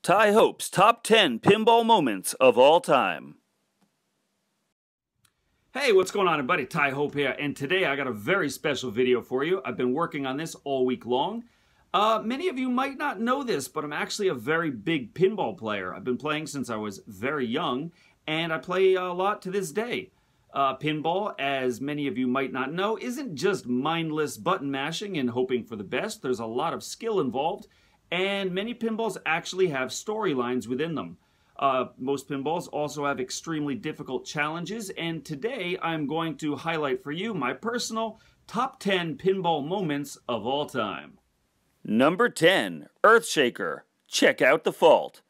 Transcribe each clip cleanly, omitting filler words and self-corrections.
Ty Hope's Top 10 Pinball Moments of All Time. Hey, what's going on, everybody? Ty Hope here, and today I got a very special video for you. I've been working on this all week long. Many of you might not know this, but I'm actually a very big pinball player. I've been playing since I was very young, and I play a lot to this day. Pinball, as many of you might not know, isn't just mindless button mashing and hoping for the best. There's a lot of skill involved, and many pinballs actually have storylines within them. Most pinballs also have extremely difficult challenges, and today I'm going to highlight for you my personal top 10 pinball moments of all time. Number 10, Earthshaker. Check out the fault.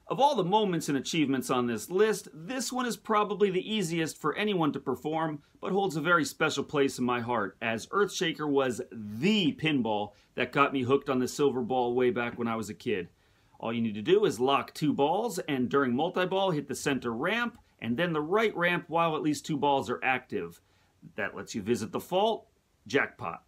Of all the moments and achievements on this list, this one is probably the easiest for anyone to perform, but holds a very special place in my heart, as Earthshaker was the pinball that got me hooked on the silver ball way back when I was a kid. All you need to do is lock two balls, and during multi-ball, hit the center ramp, and then the right ramp while at least two balls are active. That lets you visit the fault. Jackpot.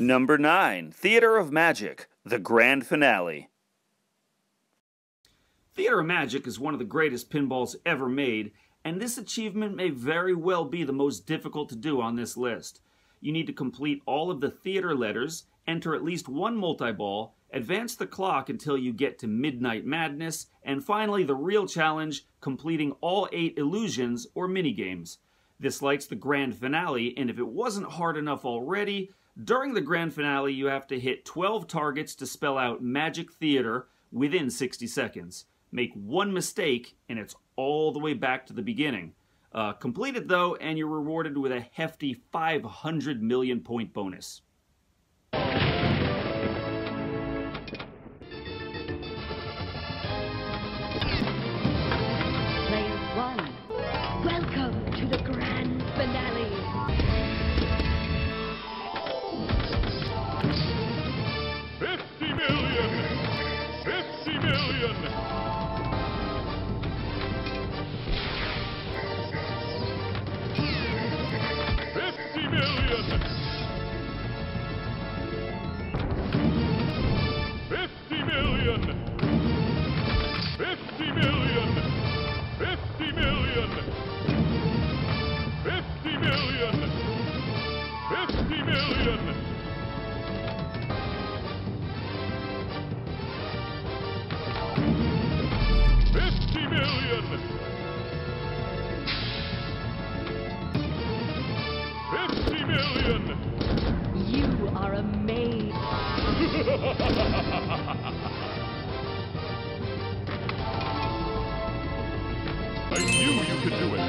Number 9, Theater of Magic, the grand finale. Theater of Magic is one of the greatest pinballs ever made, and this achievement may very well be the most difficult to do on this list. You need to complete all of the theater letters, enter at least one multi-ball, advance the clock until you get to Midnight Madness, and finally the real challenge, completing all 8 illusions or minigames. This lights the grand finale, and if it wasn't hard enough already, during the grand finale you have to hit 12 targets to spell out Magic Theater within 60 seconds. Make one mistake and it's all the way back to the beginning. Complete it though, and you're rewarded with a hefty 500 million point bonus. Player 1, welcome to the grand finale. $50 million! $50 million! $50 million! $50 million! $50 million! $50 million! $50 million! $50 million! $50 million! $50 million! You are amazing! I knew you could do it!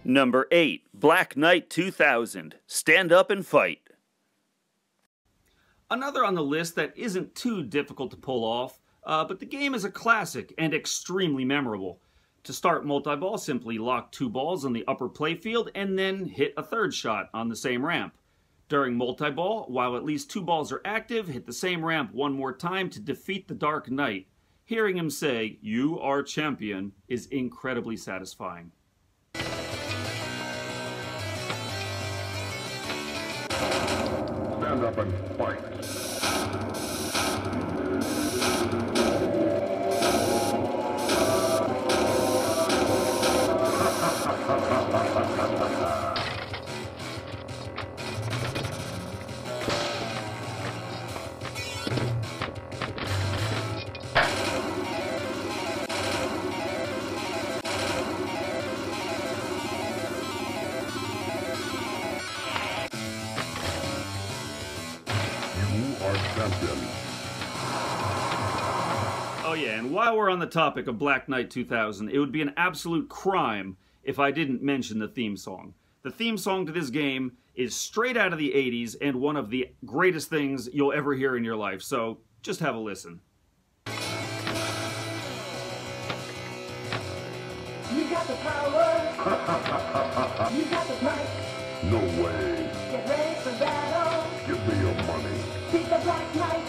Number 8, Black Knight 2000. Stand up and fight. Another on the list that isn't too difficult to pull off, but the game is a classic and extremely memorable. To start multi-ball, simply lock two balls on the upper playfield and then hit a third shot on the same ramp. During multi-ball, while at least two balls are active, hit the same ramp one more time to defeat the Dark Knight. Hearing him say, "You are champion," is incredibly satisfying. Stand up and fight. champion. Oh yeah, and while we're on the topic of Black Knight 2000, it would be an absolute crime if I didn't mention the theme song. The theme song to this game is straight out of the 80s and one of the greatest things you'll ever hear in your life, so just have a listen. You got the power. You got the might. No way. Get ready for battle. Give me your money. Beat the Black Knight.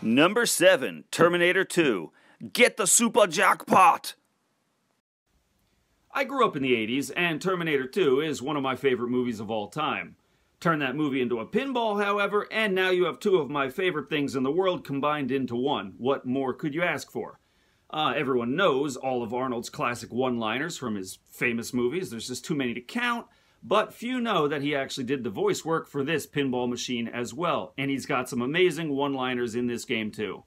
Number 7, Terminator 2. Get the super jackpot! I grew up in the 80s, and Terminator 2 is one of my favorite movies of all time. Turn that movie into a pinball, however, and now you have two of my favorite things in the world combined into one. What more could you ask for? Everyone knows all of Arnold's classic one-liners from his famous movies. There's just too many to count, but few know that he actually did the voice work for this pinball machine as well, and he's got some amazing one-liners in this game too.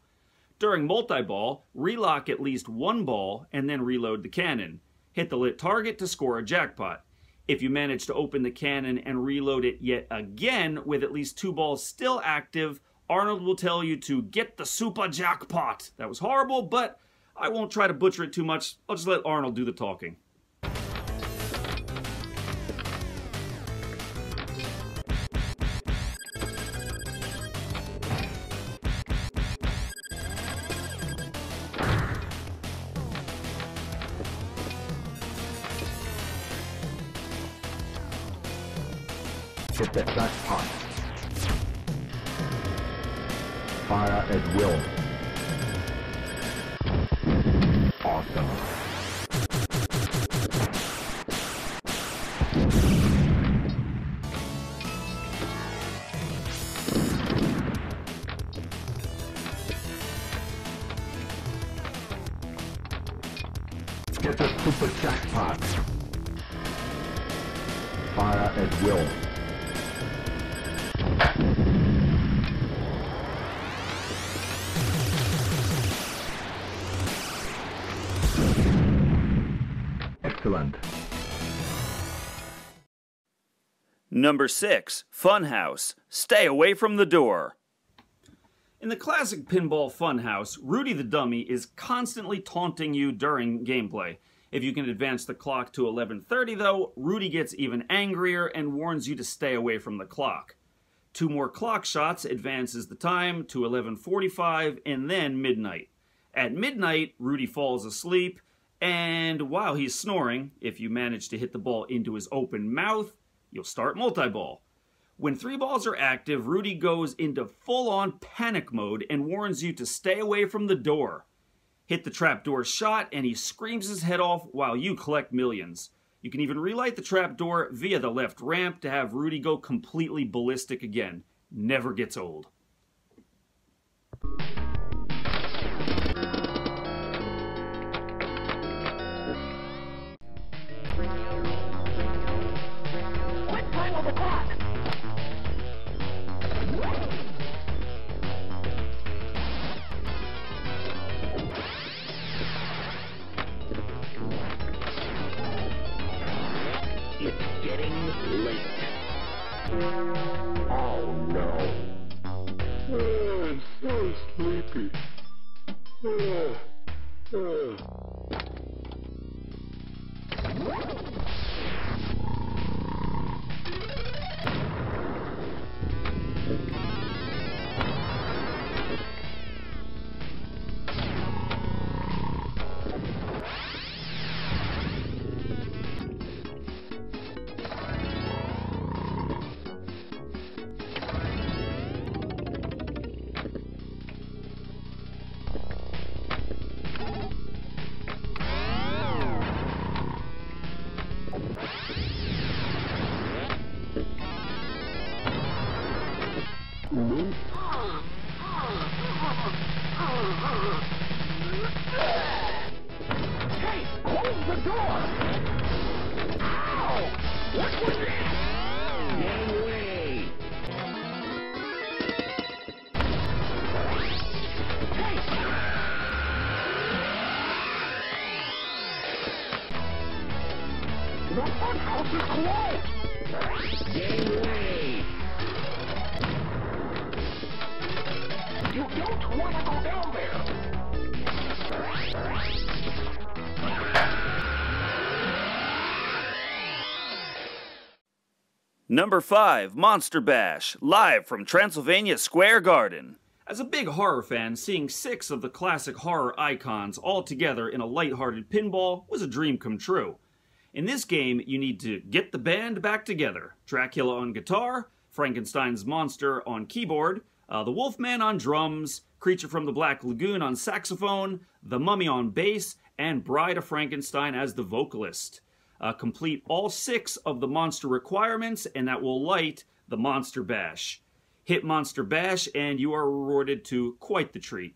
During multi-ball, relock at least one ball and then reload the cannon. Hit the lit target to score a jackpot. If you manage to open the cannon and reload it yet again with at least two balls still active, Arnold will tell you to get the super jackpot. That was horrible, but I won't try to butcher it too much. I'll just let Arnold do the talking. Hit that jackpot. Fire at will. Awesome. Get the super jackpot. Fire at will. Excellent. Number 6, Funhouse. Stay away from the door. In the classic pinball Funhouse, Rudy the Dummy is constantly taunting you during gameplay. If you can advance the clock to 11:30 though, Rudy gets even angrier and warns you to stay away from the clock. 2 more clock shots advances the time to 11:45 and then midnight. At midnight, Rudy falls asleep, and while he's snoring, if you manage to hit the ball into his open mouth, you'll start multi-ball. When 3 balls are active, Rudy goes into full-on panic mode and warns you to stay away from the door. Hit the trapdoor shot, and he screams his head off while you collect millions. You can even relight the trapdoor via the left ramp to have Rudy go completely ballistic again. Never gets old. Quick time on the clock. It's getting late. Oh no. I'm so sleepy. Hey, close the door. Ow! What was that? No way. Hey! is close! Getting away. You don't want to go down there! Number 5, Monster Bash, live from Transylvania Square Garden. As a big horror fan, seeing 6 of the classic horror icons all together in a lighthearted pinball was a dream come true. In this game, you need to get the band back together. Dracula on guitar, Frankenstein's monster on keyboard, the Wolfman on drums, Creature from the Black Lagoon on saxophone, the Mummy on bass, and Bride of Frankenstein as the vocalist. Complete all 6 of the monster requirements, and that will light the Monster Bash. Hit Monster Bash, and you are rewarded to quite the treat.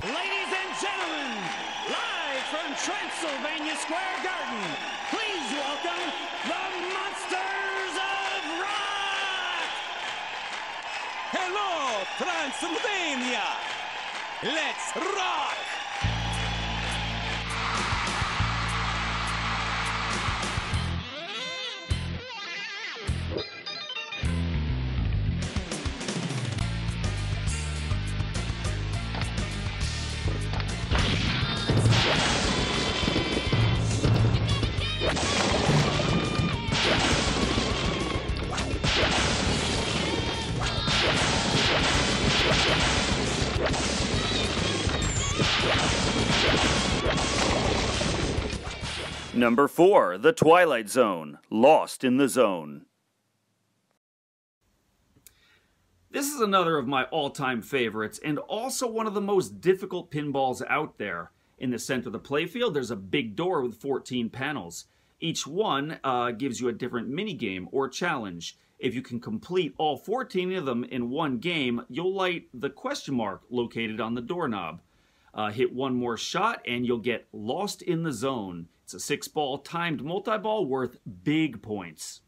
Ladies and gentlemen, live from Transylvania Square Garden, please welcome the Monsters of Rock! Hello, Transylvania! Let's rock! Number 4, The Twilight Zone, Lost in the Zone. This is another of my all-time favorites, and also one of the most difficult pinballs out there. In the center of the playfield, there's a big door with 14 panels. Each one gives you a different minigame or challenge. If you can complete all 14 of them in one game, you'll light the question mark located on the doorknob. Hit one more shot, and you'll get Lost in the Zone. It's a 6-ball timed multi-ball worth big points.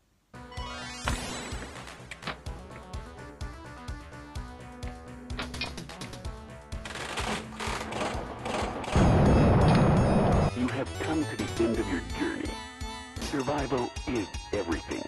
You have come to the end of your journey. Survival is everything.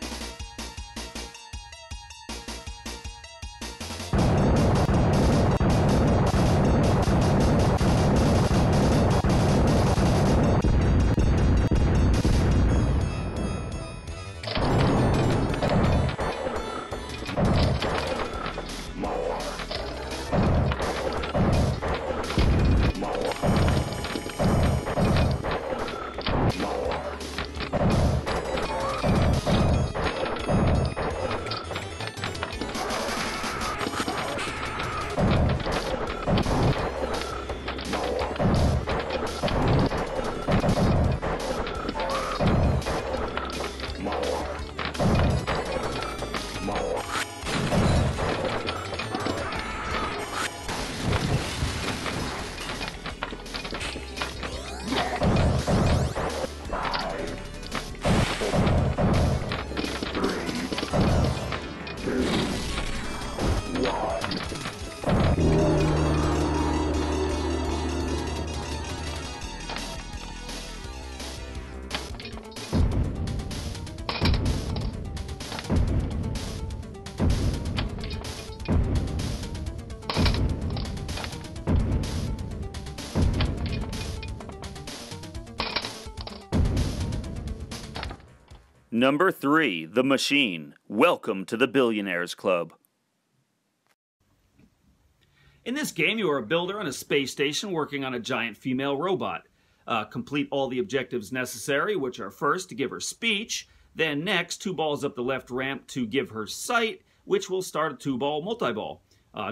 Number 3, The Machine. Welcome to the Billionaires Club. In this game, you are a builder on a space station working on a giant female robot. Complete all the objectives necessary, which are first to give her speech, then next 2 balls up the left ramp to give her sight, which will start a 2-ball multi-ball.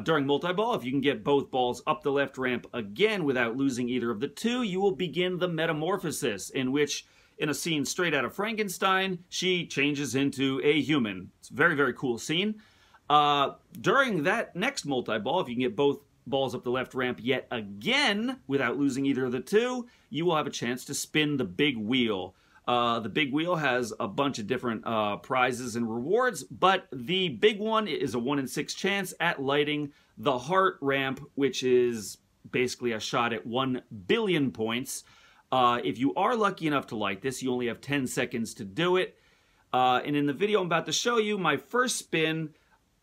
During multi-ball, if you can get both balls up the left ramp again without losing either of the 2, you will begin the metamorphosis, in which, in a scene straight out of Frankenstein, she changes into a human. It's a very, very cool scene. During that next multi-ball, if you can get both balls up the left ramp yet again without losing either of the 2, you will have a chance to spin the big wheel. The big wheel has a bunch of different prizes and rewards, but the big one is a 1 in 6 chance at lighting the heart ramp, which is basically a shot at 1 billion points. If you are lucky enough to light this, you only have 10 seconds to do it. And in the video I'm about to show you, my first spin,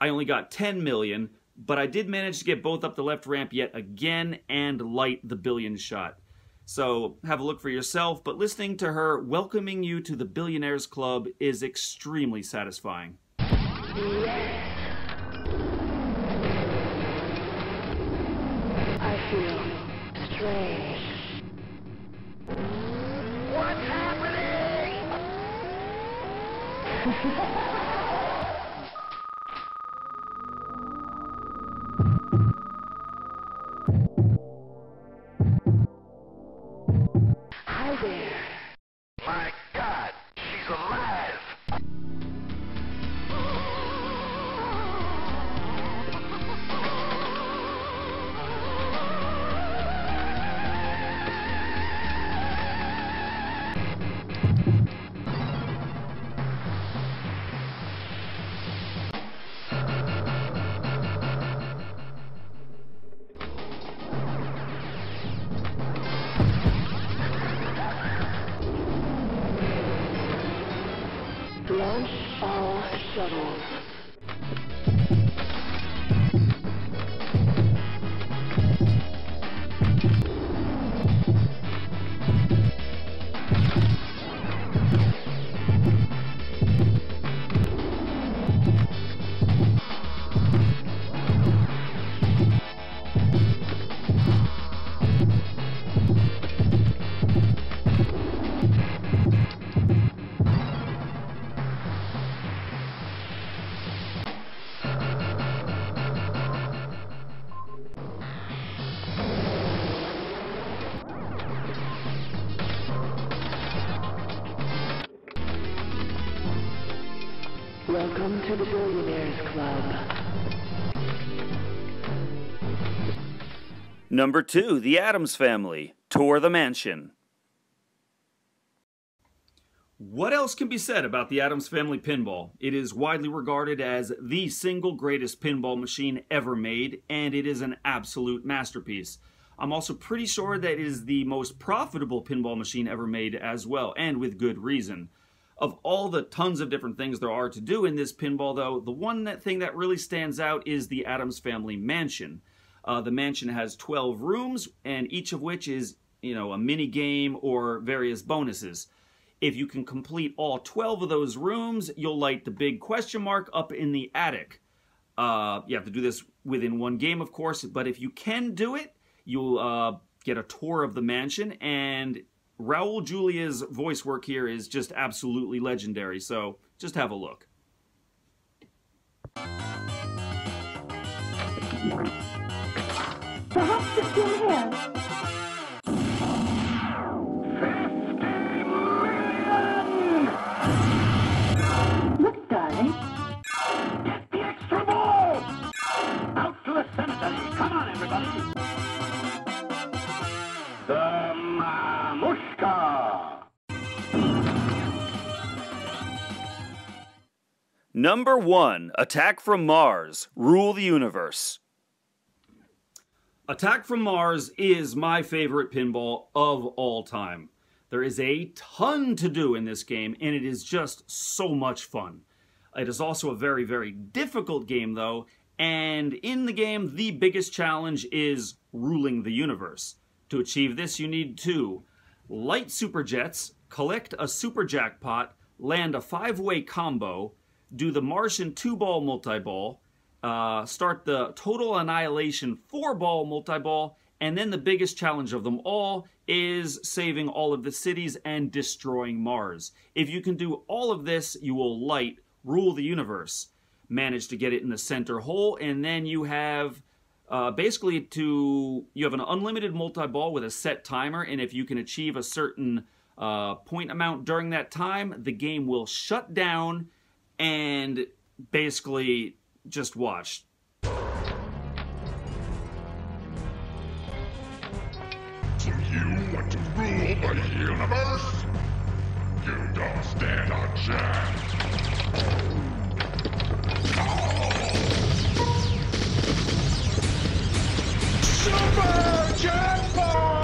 I only got 10 million, but I did manage to get both up the left ramp yet again and light the billion shot. So have a look for yourself, but listening to her welcoming you to the Billionaires Club is extremely satisfying. I feel strange. What's happening? Hi there. My God, she's alive! Launch all shuttles. Welcome to the Billionaires Club. Number 2, The Addams Family, Tour the Mansion. What else can be said about the Addams Family pinball? It is widely regarded as the single greatest pinball machine ever made, and it is an absolute masterpiece. I'm also pretty sure that it is the most profitable pinball machine ever made as well, and with good reason. Of all the tons of different things there are to do in this pinball, though, the one thing that really stands out is the Addams Family Mansion. The mansion has 12 rooms, and each of which is, a mini game or various bonuses. If you can complete all 12 of those rooms, you'll light the big question mark up in the attic. You have to do this within one game, of course, but if you can do it, you'll get a tour of the mansion, and Raul Julia's voice work here is just absolutely legendary, so just have a look. Perhaps it's still here. 50 million! Look, darling. Get the extra ball! Out to the cemetery! Come on, everybody! The Mamushka! Number 1, Attack from Mars, Rule the Universe. Attack from Mars is my favorite pinball of all time. There is a ton to do in this game, and it is just so much fun. It is also a very, very difficult game, though, and in the game, the biggest challenge is ruling the universe. To achieve this, you need to light super jets, collect a super jackpot, land a 5-way combo, do the Martian 2-ball multi-ball, start the Total Annihilation 4-ball multi-ball, and then the biggest challenge of them all is saving all of the cities and destroying Mars. If you can do all of this, you will light Rule the Universe. Manage to get it in the center hole, and then you have you have an unlimited multi-ball with a set timer, and if you can achieve a certain point amount during that time, the game will shut down and basically just watch. Do you want to rule the universe? You don't stand a chance. Super jackpot!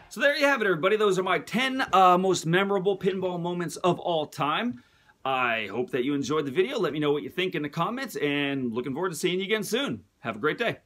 So there you have it, everybody. Those are my 10 most memorable pinball moments of all time. I hope that you enjoyed the video. Let me know what you think in the comments, and looking forward to seeing you again soon. Have a great day.